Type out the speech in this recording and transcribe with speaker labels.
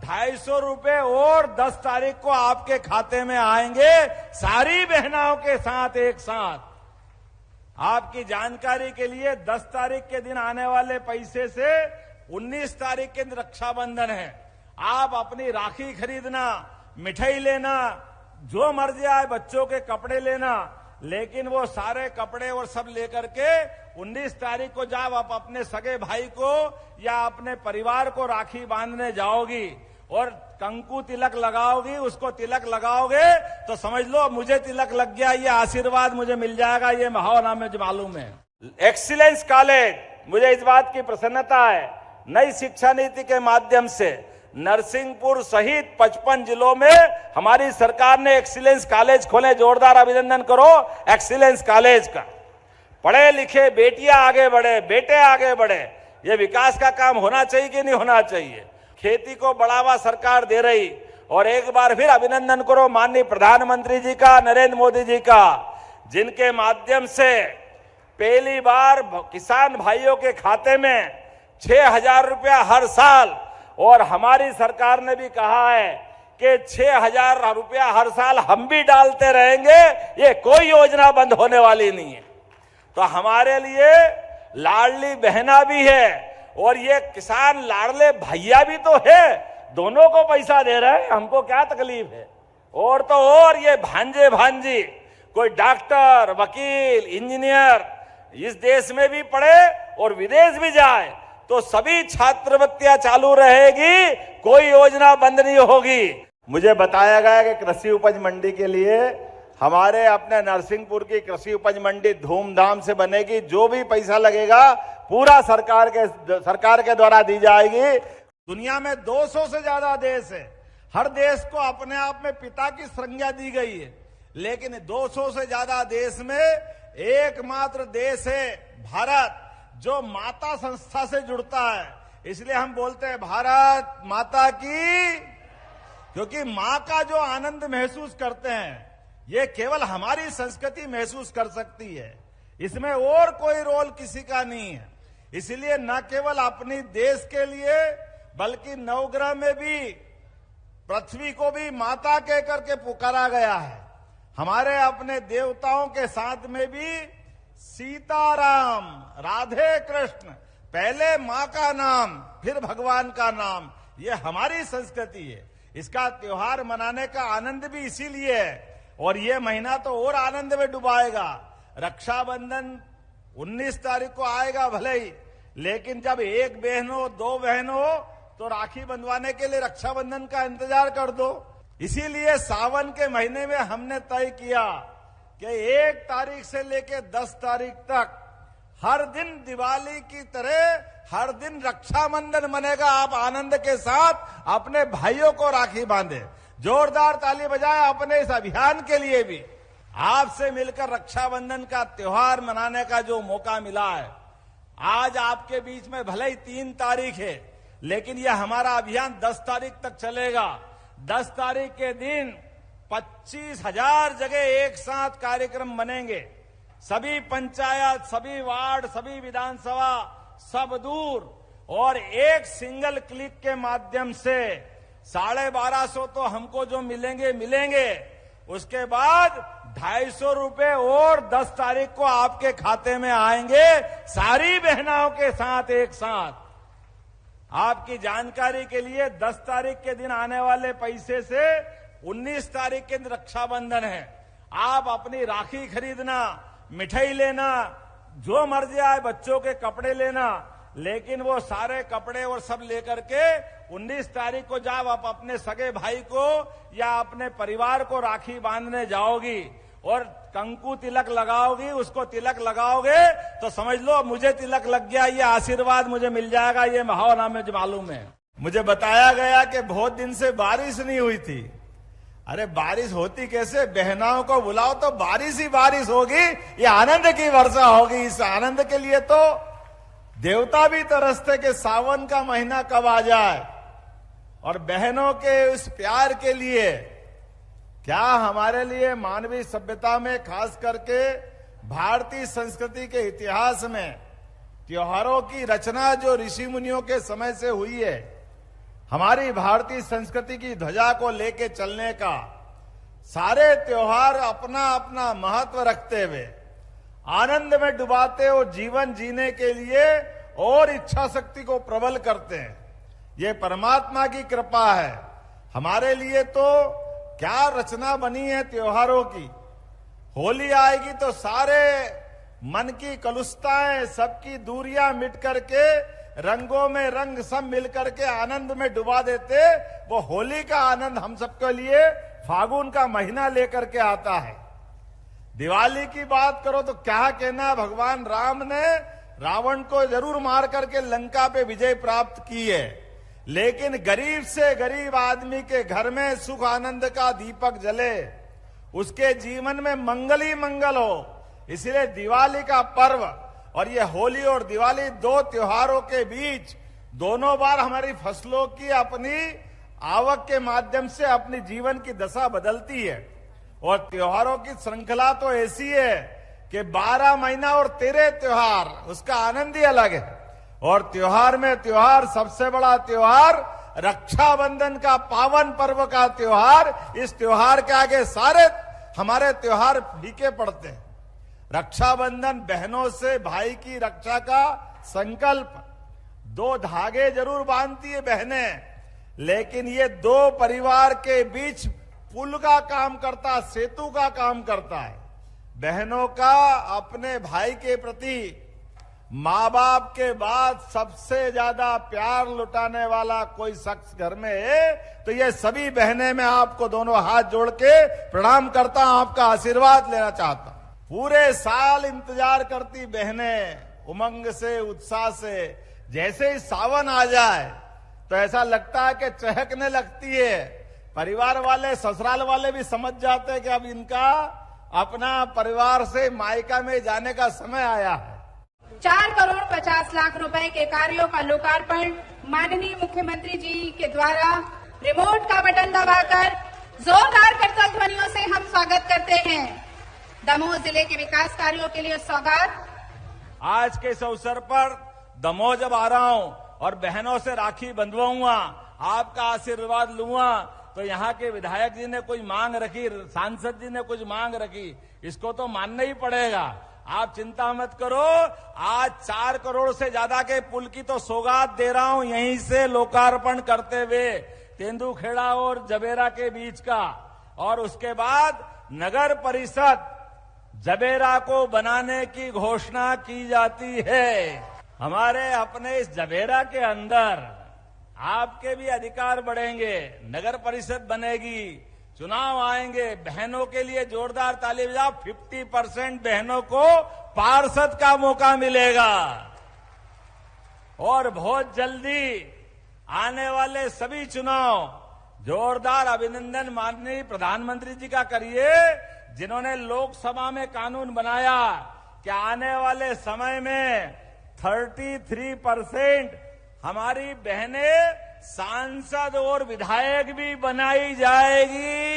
Speaker 1: ₹250 और 10 तारीख को आपके खाते में आएंगे, सारी बहनाओं के साथ एक साथ। आपकी जानकारी के लिए 10 तारीख के दिन आने वाले पैसे से 19 तारीख के दिन रक्षाबंधन है। आप अपनी राखी खरीदना, मिठाई लेना, जो मर्जी आए, बच्चों के कपड़े लेना, लेकिन वो सारे कपड़े और सब लेकर के 19 तारीख को जब आप अपने सगे भाई को या अपने परिवार को राखी बांधने जाओगी और कंकु तिलक लगाओगी, उसको तिलक लगाओगे तो समझ लो मुझे तिलक लग गया, ये आशीर्वाद मुझे मिल जाएगा, ये भावना मुझे मालूम है। एक्सीलेंस कॉलेज, मुझे इस बात की प्रसन्नता है, नई शिक्षा नीति के माध्यम से नरसिंहपुर सहित 55 जिलों में हमारी सरकार ने एक्सीलेंस कॉलेज खोले। जोरदार अभिनंदन करो एक्सीलेंस कॉलेज का। पढ़े लिखे बेटियां आगे बढ़े, बेटे आगे बढ़े, ये विकास का काम होना चाहिए कि नहीं होना चाहिए। खेती को बढ़ावा सरकार दे रही, और एक बार फिर अभिनंदन करो माननीय प्रधानमंत्री जी का, नरेंद्र मोदी जी का, जिनके माध्यम से पहली बार किसान भाइयों के खाते में 6,000 रुपया हर साल, और हमारी सरकार ने भी कहा है कि 6,000 रुपया हर साल हम भी डालते रहेंगे, ये कोई योजना बंद होने वाली नहीं है। तो हमारे लिए लाडली बहना भी है और ये किसान लाडले भैया भी तो है, दोनों को पैसा दे रहे हैं, हमको क्या तकलीफ है। और तो और ये भांजे भांजी, कोई डॉक्टर, वकील, इंजीनियर इस देश में भी पढ़े और विदेश भी जाए तो सभी छात्रवृत्तियां चालू रहेगी, कोई योजना बंद नहीं होगी। मुझे बताया गया कि कृषि उपज मंडी के लिए हमारे अपने नरसिंहपुर की कृषि उपज मंडी धूमधाम से बनेगी। जो भी पैसा लगेगा पूरा सरकार के द्वारा दी जाएगी। दुनिया में 200 से ज्यादा देश है, हर देश को अपने आप में पिता की संज्ञा दी गई है, लेकिन 200 से ज्यादा देश में एकमात्र देश है भारत, जो माता संस्था से जुड़ता है। इसलिए हम बोलते हैं भारत माता की, क्योंकि माँ का जो आनंद महसूस करते हैं ये केवल हमारी संस्कृति महसूस कर सकती है, इसमें और कोई रोल किसी का नहीं है। इसलिए न केवल अपनी देश के लिए बल्कि नवग्रह में भी पृथ्वी को भी माता कह करके पुकारा गया है। हमारे अपने देवताओं के साथ में भी सीताराम, राधे कृष्ण, पहले माँ का नाम फिर भगवान का नाम, ये हमारी संस्कृति है। इसका त्योहार मनाने का आनंद भी इसीलिए है, और ये महीना तो और आनंद में डुबाएगा। रक्षाबंधन 19 तारीख को आएगा भले ही, लेकिन जब एक बहन हो, दो बहन हो तो राखी बंधवाने के लिए रक्षाबंधन का इंतजार कर दो। इसीलिए सावन के महीने में हमने तय किया कि 1 तारीख से लेकर 10 तारीख तक हर दिन दिवाली की तरह हर दिन रक्षाबंधन मनेगा। आप आनंद के साथ अपने भाइयों को राखी बांधे। जोरदार ताली बजाए अपने इस अभियान के लिए भी। आपसे मिलकर रक्षाबंधन का त्योहार मनाने का जो मौका मिला है, आज आपके बीच में भले ही 3 तारीख है, लेकिन यह हमारा अभियान 10 तारीख तक चलेगा। 10 तारीख के दिन 25,000 जगह एक साथ कार्यक्रम बनेंगे। सभी पंचायत, सभी वार्ड, सभी विधानसभा, सब दूर, और एक सिंगल क्लिक के माध्यम से 1250 तो हमको जो मिलेंगे। उसके बाद 250 रुपए और 10 तारीख को आपके खाते में आएंगे, सारी बहनाओं के साथ एक साथ। आपकी जानकारी के लिए 10 तारीख के दिन आने वाले पैसे से 19 तारीख के दिन रक्षाबंधन है। आप अपनी राखी खरीदना, मिठाई लेना, जो मर्जी आए, बच्चों के कपड़े लेना, लेकिन वो सारे कपड़े और सब लेकर के 19 तारीख को जब आप अपने सगे भाई को या अपने परिवार को राखी बांधने जाओगी और कंकु तिलक लगाओगी, उसको तिलक लगाओगे तो समझ लो मुझे तिलक लग गया, ये आशीर्वाद मुझे मिल जाएगा, ये भावना मुझे मालूम है। मुझे बताया गया कि बहुत दिन से बारिश नहीं हुई थी। अरे बारिश होती कैसे, बहनाओं को बुलाओ तो बारिश ही बारिश होगी, ये आनंद की वर्षा होगी। इस आनंद के लिए तो देवता भी तरसते कि सावन का महीना कब आ जाए। और बहनों के उस प्यार के लिए क्या हमारे लिए मानवीय सभ्यता में, खास करके भारतीय संस्कृति के इतिहास में त्योहारों की रचना जो ऋषि मुनियों के समय से हुई है, हमारी भारतीय संस्कृति की ध्वजा को लेके चलने का, सारे त्योहार अपना अपना महत्व रखते हुए आनंद में डुबाते और जीवन जीने के लिए और इच्छा शक्ति को प्रबल करते हैं। ये परमात्मा की कृपा है। हमारे लिए तो क्या रचना बनी है त्योहारों की। होली आएगी तो सारे मन की कलुषताएं, सबकी दूरियां मिट करके रंगों में रंग सब मिलकर के आनंद में डुबा देते। वो होली का आनंद हम सबके लिए फागुन का महीना लेकर के आता है। दिवाली की बात करो तो क्या कहना, भगवान राम ने रावण को जरूर मार करके लंका पे विजय प्राप्त की है, लेकिन गरीब से गरीब आदमी के घर में सुख आनंद का दीपक जले, उसके जीवन में मंगल ही मंगल हो। इसलिए दिवाली का पर्व और ये होली और दिवाली दो त्योहारों के बीच दोनों बार हमारी फसलों की अपनी आवक के माध्यम से अपनी जीवन की दशा बदलती है। और त्योहारों की श्रृंखला तो ऐसी है कि 12 महीना और 13 त्योहार, उसका आनंद ही अलग है। और त्योहार में त्योहार, सबसे बड़ा त्योहार रक्षाबंधन का पावन पर्व का त्योहार। इस त्योहार के आगे सारे हमारे त्योहार फीके पड़ते हैं। रक्षाबंधन बहनों से भाई की रक्षा का संकल्प, 2 धागे जरूर बांधती है बहनें, लेकिन ये 2 परिवार के बीच पुल का काम करता, सेतु का काम करता है। बहनों का अपने भाई के प्रति माँ बाप के बाद सबसे ज्यादा प्यार लुटाने वाला कोई शख्स घर में है तो ये सभी बहनें, मैं आपको दोनों हाथ जोड़ के प्रणाम करता हूं, आपका आशीर्वाद लेना चाहता हूं। पूरे साल इंतजार करती बहनें उमंग से, उत्साह से। जैसे ही सावन आ जाए तो ऐसा लगता है कि चहकने लगती है। परिवार वाले, ससुराल वाले भी समझ जाते हैं कि अब इनका अपना परिवार से मायका में जाने का समय आया है।
Speaker 2: 4 करोड़ 50 लाख रुपए के कार्यों का लोकार्पण माननीय मुख्यमंत्री जी के द्वारा रिमोट का बटन दबाकर जोरदार करतल ध्वनियों से हम स्वागत करते हैं। दमोह जिले के विकास कार्यों के लिए सौगात।
Speaker 1: आज के इस अवसर पर दमोह जब आ रहा हूं और बहनों से राखी बंधवाऊंगा, आपका आशीर्वाद लूंगा, तो यहाँ के विधायक जी ने कोई मांग रखी, सांसद जी ने कुछ मांग रखी, इसको तो मानना ही पड़ेगा। आप चिंता मत करो, आज 4 करोड़ से ज्यादा के पुल की तो सौगात दे रहा हूं यहीं से लोकार्पण करते हुए, तेंदुखेड़ा और जबेरा के बीच का। और उसके बाद नगर परिषद जबेरा को बनाने की घोषणा की जाती है। हमारे अपने इस जबेरा के अंदर आपके भी अधिकार बढ़ेंगे, नगर परिषद बनेगी, चुनाव आएंगे। बहनों के लिए जोरदार ताली बजाओ। 50% बहनों को पार्षद का मौका मिलेगा। और बहुत जल्दी आने वाले सभी चुनाव, जोरदार अभिनंदन माननीय प्रधानमंत्री जी का करिए, जिन्होंने लोकसभा में कानून बनाया कि आने वाले समय में 33% हमारी बहनें सांसद और विधायक भी बनाई जाएगी।